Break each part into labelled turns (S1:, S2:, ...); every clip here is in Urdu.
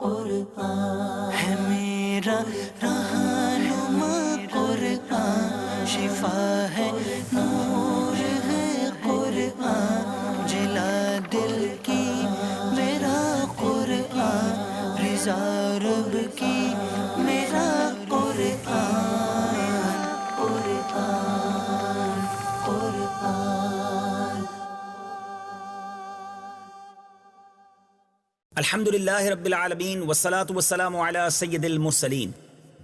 S1: قرآن ہے میرا رہنما، قرآن شفا ہے، نور ہے قرآن، جلا دل کی میرا قرآن، رضا رب کی میرا قرآن، قرآن قرآن۔
S2: الحمدللہ رب العالمین والصلاة والسلام علی سید المرسلین،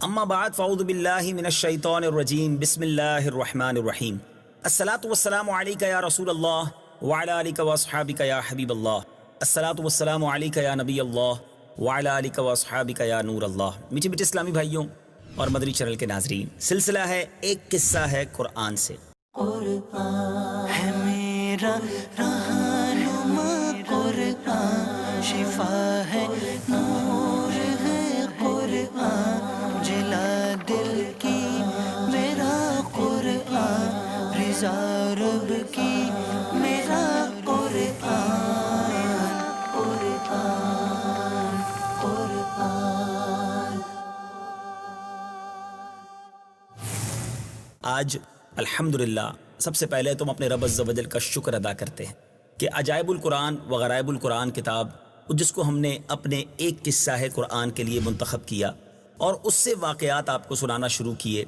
S2: اما بعد فاعوذ باللہ من الشیطان الرجیم، بسم اللہ الرحمن الرحیم۔ الصلاة والسلام علیک یا رسول اللہ وعلی آلک واصحابک یا حبیب اللہ، الصلاة والسلام علیک یا نبی اللہ وعلی آلک واصحابک یا نور اللہ۔ میٹھے میٹھے اسلامی بھائیوں اور مدنی چینل کے ناظرین، سلسلہ ہے ایک قصہ ہے قرآن سے۔
S1: قرآن ہے میرا رہنما، قرآن شفا ہے، نور ہے قرآن، جلا دل کی میرا قرآن، رضا رب کی میرا قرآن، قرآن قرآن۔
S2: آج الحمدللہ سب سے پہلے تم اپنے رب عز و جل کا شکر ادا کرتے ہیں کہ عجائب القرآن و غرائب القرآن کتاب، جس کو ہم نے اپنے ایک قصہ ہے قرآن کے لیے منتخب کیا اور اس سے واقعات آپ کو سنانا شروع کیے،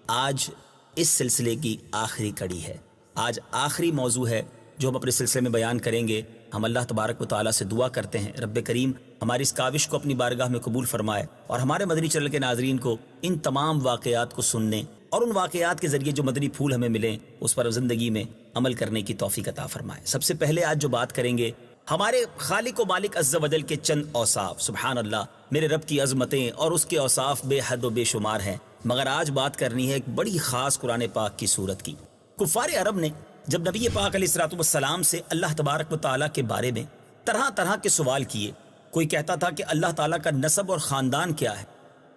S2: آج اس سلسلے کی آخری کڑی ہے۔ آج آخری موضوع ہے جو ہم اپنے سلسلے میں بیان کریں گے۔ ہم اللہ تبارک و تعالیٰ سے دعا کرتے ہیں رب کریم ہماری اس کاوش کو اپنی بارگاہ میں قبول فرمائے اور ہمارے مدنی چینل کے ناظرین کو ان تمام واقعات کو سننے اور ان واقعات کے ذریعے جو مدنی پھول ہمیں ملیں اس پر زندگی میں عمل کرنے کی توفیق عطا فرمائے۔ سب سے پہلے آج جو بات کریں گے ہمارے خالق و مالک عز و جل کے چند اوصاف۔ سبحان اللہ، میرے رب کی عظمتیں اور اس کے اوصاف بے حد و بے شمار ہیں، مگر آج بات کرنی ہے ایک بڑی خاص قرآن پاک کی صورت کی۔ کفار عرب نے جب نبی پاک علیہ الصلوۃ والسلام سے اللہ تبارک و تعالیٰ کے بارے میں طرح طرح کے سوال کیے، کوئی کہتا تھا کہ اللہ تعالیٰ کا نسب اور خاندان کیا ہے،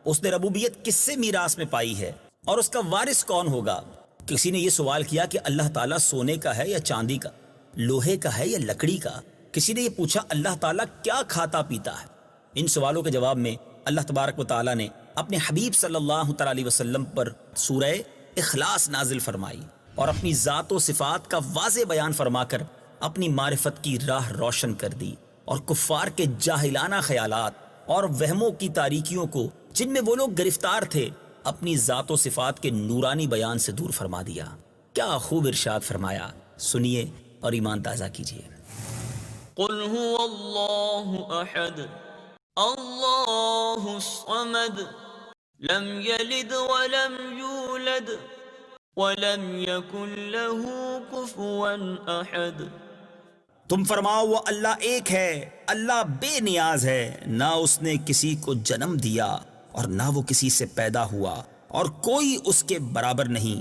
S2: اس نے ربوبیت کس سے میراث میں پائی ہے اور اس کا وارث کون ہوگا۔ کسی نے یہ سوال کیا کہ اللہ تعالیٰ سونے کا ہے یا چاندی کا، لوہے کا ہے یا لکڑی کا۔ کسی نے یہ پوچھا اللہ تعالیٰ کیا کھاتا پیتا ہے۔ ان سوالوں کے جواب میں اللہ تبارک و تعالیٰ نے اپنے حبیب صلی اللہ تعالیٰ علیہ وسلم پر سورہ اخلاص نازل فرمائی اور اپنی ذات و صفات کا واضح بیان فرما کر اپنی معرفت کی راہ روشن کر دی اور کفار کے جاہلانہ خیالات اور وہموں کی تاریکیوں کو جن میں وہ لوگ گرفتار تھے اپنی ذات و صفات کے نورانی بیان سے دور فرما دیا۔ کیا خوب ارشاد فرمایا، سنیے اور ایمان تازہ کیجیے۔
S3: قل هو اللہ احد اللہ الصمد لم یلد ولم یولد ولم یکن له کفوا احد۔
S2: تم فرماؤ وہ اللہ ایک ہے، اللہ بے نیاز ہے، نہ اس نے کسی کو جنم دیا اور نہ وہ کسی سے پیدا ہوا اور کوئی اس کے برابر نہیں۔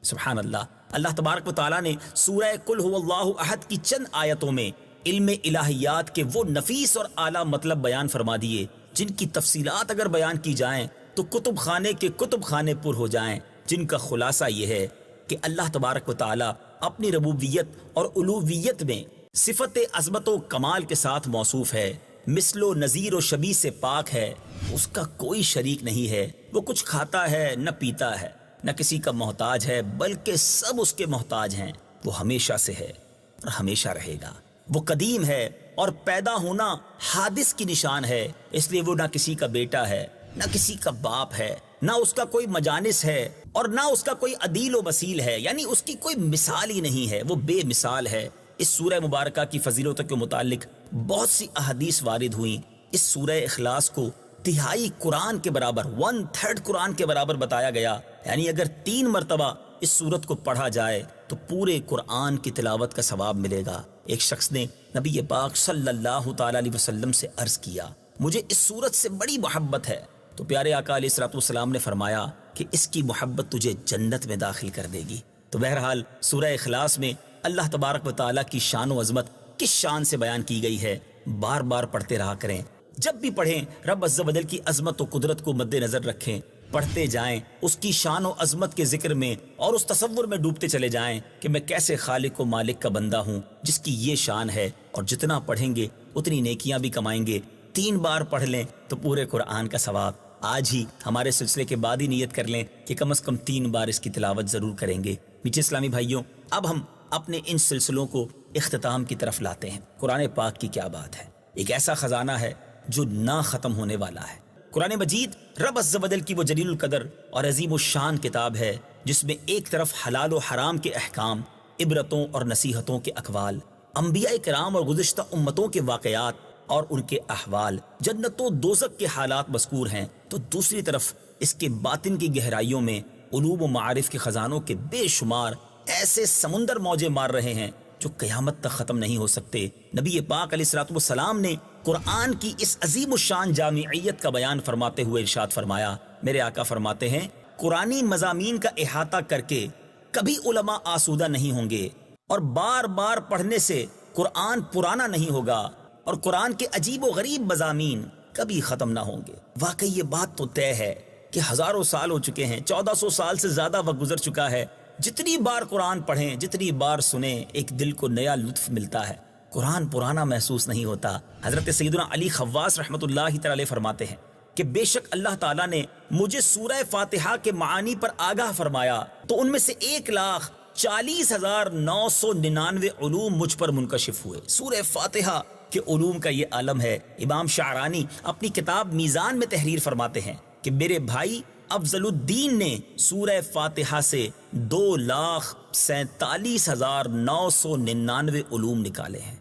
S2: سبحان اللہ، اللہ تبارک و تعالیٰ نے سورہ قل هو اللہ احد کی چند آیتوں میں علم الہیات کے وہ نفیس اور اعلیٰ مطلب بیان فرما دیے جن کی تفصیلات اگر بیان کی جائیں تو کتب خانے کے کتب خانے پر ہو جائیں، جن کا خلاصہ یہ ہے کہ اللہ تبارک و تعالیٰ اپنی ربوبیت اور الوہیت میں صفت عظمت و کمال کے ساتھ موصوف ہے، مثل و نظیر و شبیہ سے پاک ہے، اس کا کوئی شریک نہیں ہے، وہ کچھ کھاتا ہے نہ پیتا ہے، نہ کسی کا محتاج ہے بلکہ سب اس کے محتاج ہیں، وہ ہمیشہ سے ہے اور ہمیشہ رہے گا، وہ قدیم ہے اور پیدا ہونا حادث کی نشان ہے، اس لیے وہ نہ کسی کا بیٹا ہے نہ کسی کا باپ ہے، نہ اس کا کوئی مجانس ہے اور نہ اس کا کوئی عدیل و وسیل ہے، یعنی اس کی کوئی مثال ہی نہیں ہے، وہ بے مثال ہے۔ اس سورہ مبارکہ کی فضیلتوں کے متعلق بہت سی احادیث وارد ہوئیں۔ اس سورہ اخلاص کو تہائی قرآن کے برابر 1/3 قرآن کے برابر بتایا گیا، یعنی اگر 3 مرتبہ اس سورت کو پڑھا جائے تو پورے قرآن کی تلاوت کا ثواب ملے گا۔ ایک شخص نے نبی پاک صلی اللہ تعالیٰ علیہ وسلم سے عرض کیا مجھے اس سورت سے بڑی محبت ہے، تو پیارے آقا علیہ الصلوۃ والسلام نے فرمایا کہ اس کی محبت تجھے جنت میں داخل کر دے گی۔ تو بہرحال سورہ اخلاص میں اللہ تبارک و تعالیٰ کی شان و عظمت کس شان سے بیان کی گئی ہے، بار بار پڑھتے رہا کریں، جب بھی پڑھیں رب عز و جل کی عظمت و قدرت کو مد نظر رکھیں، پڑھتے جائیں، اس کی شان و عظمت کے ذکر میں اور اس تصور میں ڈوبتے چلے جائیں کہ میں کیسے خالق و مالک کا بندہ ہوں جس کی یہ شان ہے، اور جتنا پڑھیں گے اتنی نیکیاں بھی کمائیں گے، 3 بار پڑھ لیں تو پورے قرآن کا ثواب. آج ہی ہمارے سلسلے کے بعد ہی نیت کر لیں کہ کم از کم 3 بار اس کی تلاوت ضرور کریں گے. میٹھے اسلامی بھائیوں، اب ہم اپنے ان سلسلوں کو اختتام کی طرف لاتے ہیں. قرآن پاک کی کیا بات ہے، ایک ایسا خزانہ ہے جو نہ ختم ہونے والا ہے. قرآن مجید رب عز و جل کی وہ جلیل القدر اور عظیم الشان کتاب ہے جس میں ایک طرف حلال و حرام کے احکام، عبرتوں اور نصیحتوں کے اقوال، انبیاء کرام اور گزشتہ امتوں کے واقعات اور ان کے احوال، جنت و دوزخ کے حالات مذکور ہیں، تو دوسری طرف اس کے باطن کی گہرائیوں میں علوم و معارف کے خزانوں کے بے شمار ایسے سمندر موجیں مار رہے ہیں جو قیامت تک ختم نہیں ہو سکتے. نبی پاک علیہ الصلوۃ والسلام نے قرآن کی اس عظیم الشان جامعیت کا بیان فرماتے ہوئے ارشاد فرمایا، میرے آقا فرماتے ہیں قرآنی مضامین کا احاطہ کر کے کبھی علماء آسودہ نہیں ہوں گے، اور بار بار پڑھنے سے قرآن پرانا نہیں ہوگا، اور قرآن کے عجیب و غریب مضامین کبھی ختم نہ ہوں گے. واقعی یہ بات تو طے ہے کہ ہزاروں سال ہو چکے ہیں، 1400 سال سے زیادہ وقت گزر چکا ہے. جتنی بار قرآن پڑھیں، جتنی بار سنیں، ایک دل کو نیا لطف ملتا ہے، قرآن پرانا محسوس نہیں ہوتا. حضرت سیدنا علی خواص رحمۃ اللہ تعالی فرماتے ہیں کہ بے شک اللہ تعالیٰ نے مجھے سورہ فاتحہ کے معانی پر آگاہ فرمایا تو ان میں سے 1,40,999 علوم مجھ پر منکشف ہوئے. سورہ فاتحہ کے علوم کا یہ عالم ہے. امام شعرانی اپنی کتاب میزان میں تحریر فرماتے ہیں کہ میرے بھائی افضل الدین نے سورہ فاتحہ سے 2,47,999 علوم نکالے ہیں.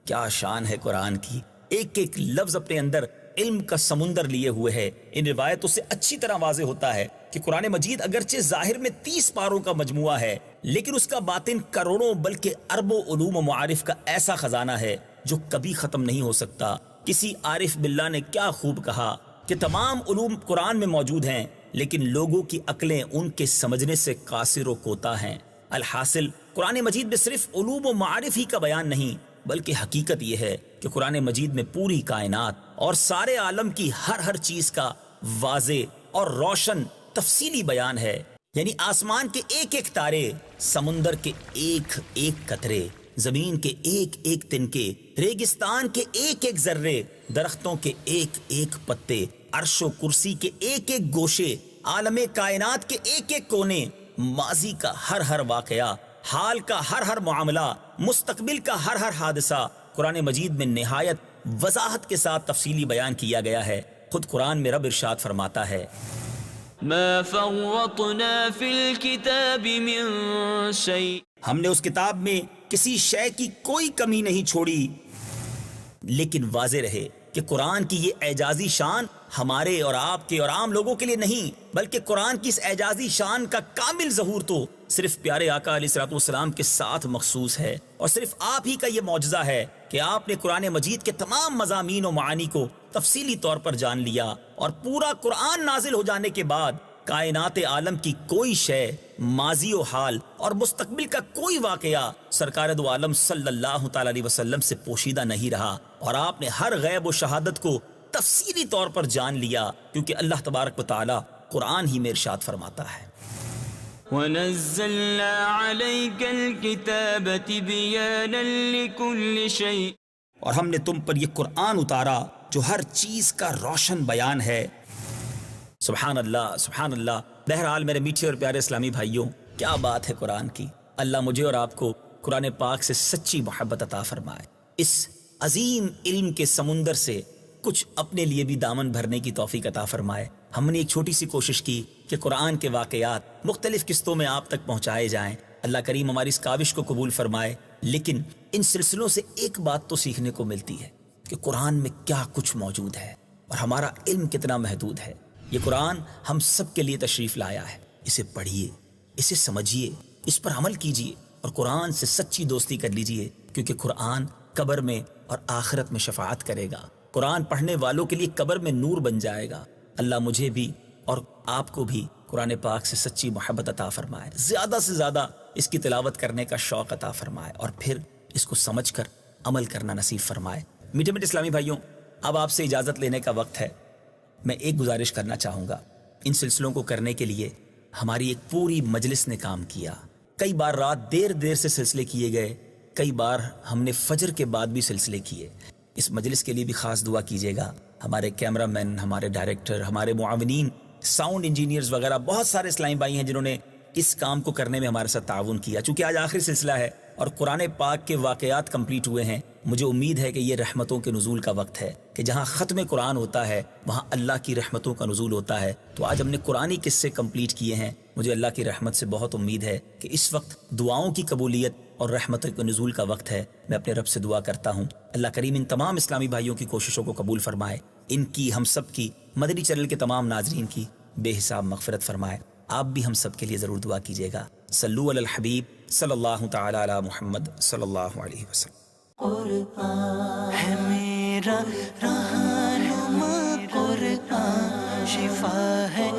S2: کیا شان ہے قرآن کی، ایک ایک لفظ اپنے اندر علم کا سمندر لیے ہوئے ہے. ان روایتوں سے اچھی طرح واضح ہوتا ہے کہ قرآن مجید اگرچہ ظاہر میں 30 پاروں کا مجموعہ ہے، لیکن اس کا باطن کروڑوں بلکہ اربوں علوم و معارف کا ایسا خزانہ ہے جو کبھی ختم نہیں ہو سکتا. کسی عارف باللہ نے کیا خوب کہا کہ تمام علوم قرآن میں موجود ہیں، لیکن لوگوں کی عقلیں ان کے سمجھنے سے قاصر و کوتا ہیں. الحاصل قرآن مجید میں صرف علوم و معارف ہی کا بیان نہیں، بلکہ حقیقت یہ ہے کہ قرآن مجید میں پوری کائنات اور سارے عالم کی ہر چیز کا واضح اور روشن تفصیلی بیان ہے. یعنی آسمان کے ایک ایک تارے، سمندر کے ایک ایک قطرے، زمین کے ایک ایک تنکے، ریگستان کے ایک ایک ذرے، درختوں کے ایک ایک پتے، عرش و کرسی کے ایک ایک گوشے، عالم کائنات کے ایک ایک کونے، ماضی کا ہر واقعہ، حال کا ہر معاملہ، مستقبل کا ہر حادثہ قرآن مجید میں نہایت وضاحت کے ساتھ تفصیلی بیان کیا گیا ہے. خود قرآن میں رب ارشاد فرماتا ہے
S3: ما فرطنا فی الکتاب من شیء،
S2: ہم نے اس کتاب میں کسی شے کی کوئی کمی نہیں چھوڑی. لیکن واضح رہے کہ قرآن کی یہ اعجازی شان ہمارے اور آپ کے اور عام لوگوں کے لیے نہیں، بلکہ قرآن کی اس اعجازی شان کا کامل ظہور تو صرف پیارے آقا علیہ الصلوۃ والسلام کے ساتھ مخصوص ہے، اور صرف آپ ہی کا یہ معجزہ ہے کہ آپ نے قرآن مجید کے تمام مضامین و معانی کو تفصیلی طور پر جان لیا. اور پورا قرآن نازل ہو جانے کے بعد کائنات عالم کی کوئی شے، ماضی و حال اور مستقبل کا کوئی واقعہ سرکار دو عالم صلی اللہ تعالی علیہ وسلم سے پوشیدہ نہیں رہا، اور آپ نے ہر غیب و شہادت کو تفصیلی طور پر جان لیا، کیونکہ اللہ تبارک و تعالی قرآن ہی میں ارشاد فرماتا ہے
S3: وَنَزَّلْنَا عَلَيْكَ الْكِتَابَ تِبْيَانًا لِكُلِّ شَيْءٍ،
S2: اور ہم نے تم پر یہ قرآن اتارا جو ہر چیز کا روشن بیان ہے. سبحان اللہ سبحان اللہ. بہرحال میرے میٹھے اور پیارے اسلامی بھائیوں، کیا بات ہے قرآن کی. اللہ مجھے اور آپ کو قرآن پاک سے سچی محبت عطا فرمائے، اس عظیم علم کے سمندر سے کچھ اپنے لیے بھی دامن بھرنے کی توفیق عطا فرمائے. ہم نے ایک چھوٹی سی کوشش کی کہ قرآن کے واقعات مختلف قسطوں میں آپ تک پہنچائے جائیں. اللہ کریم ہماری اس کاوش کو قبول فرمائے. لیکن ان سلسلوں سے ایک بات تو سیکھنے کو ملتی ہے کہ قرآن میں کیا کچھ موجود ہے اور ہمارا علم کتنا محدود ہے. یہ قرآن ہم سب کے لیے تشریف لایا ہے. اسے پڑھیے، اسے سمجھیے، اس پر عمل کیجیے اور قرآن سے سچی دوستی کر لیجیے، کیونکہ قرآن قبر میں اور آخرت میں شفاعت کرے گا. قرآن پڑھنے والوں کے لیے قبر میں نور بن جائے گا. اللہ مجھے بھی اور آپ کو بھی قرآن پاک سے سچی محبت عطا فرمائے، زیادہ سے زیادہ اس کی تلاوت کرنے کا شوق عطا فرمائے، اور پھر اس کو سمجھ کر عمل کرنا نصیب فرمائے. میٹھے میٹھے اسلامی بھائیوں، اب آپ سے اجازت لینے کا وقت ہے. میں ایک گزارش کرنا چاہوں گا. ان سلسلوں کو کرنے کے لیے ہماری ایک پوری مجلس نے کام کیا. کئی بار رات دیر سے سلسلے کیے گئے، کئی بار ہم نے فجر کے بعد بھی سلسلے کیے. اس مجلس کے لیے بھی خاص دعا کیجیے گا ہمارے کیمرہ مین، ہمارے ڈائریکٹر، ہمارے معاونین، ساؤنڈ انجینئرز وغیرہ بہت سارے اسلامی بھائی ہیں جنہوں نے اس کام کو کرنے میں ہمارے ساتھ تعاون کیا. چونکہ آج آخری سلسلہ ہے اور قرآن پاک کے واقعات کمپلیٹ ہوئے ہیں، مجھے امید ہے کہ یہ رحمتوں کے نزول کا وقت ہے کہ جہاں ختم قرآن ہوتا ہے وہاں اللہ کی رحمتوں کا نزول ہوتا ہے. تو آج ہم نے قرآنی قصے کمپلیٹ کیے ہیں. مجھے اللہ کی رحمت سے بہت امید ہے کہ اس وقت دعاؤں کی قبولیت اور رحمتوں کے نزول کا وقت ہے. میں اپنے رب سے دعا کرتا ہوں اللہ کریم ان تمام اسلامی بھائیوں کی کوششوں کو قبول فرمائے، ان کی، ہم سب کی، مدنی چینل کے تمام ناظرین کی بے حساب مغفرت فرمائے. آپ بھی ہم سب کے لیے ضرور دعا کیجیے گا. صلو علی الحبیب صلی اللہ تعالی علی محمد صلی اللہ علیہ وسلم.
S1: قرآن ہے میرا رہنما، قرآن شفا ہے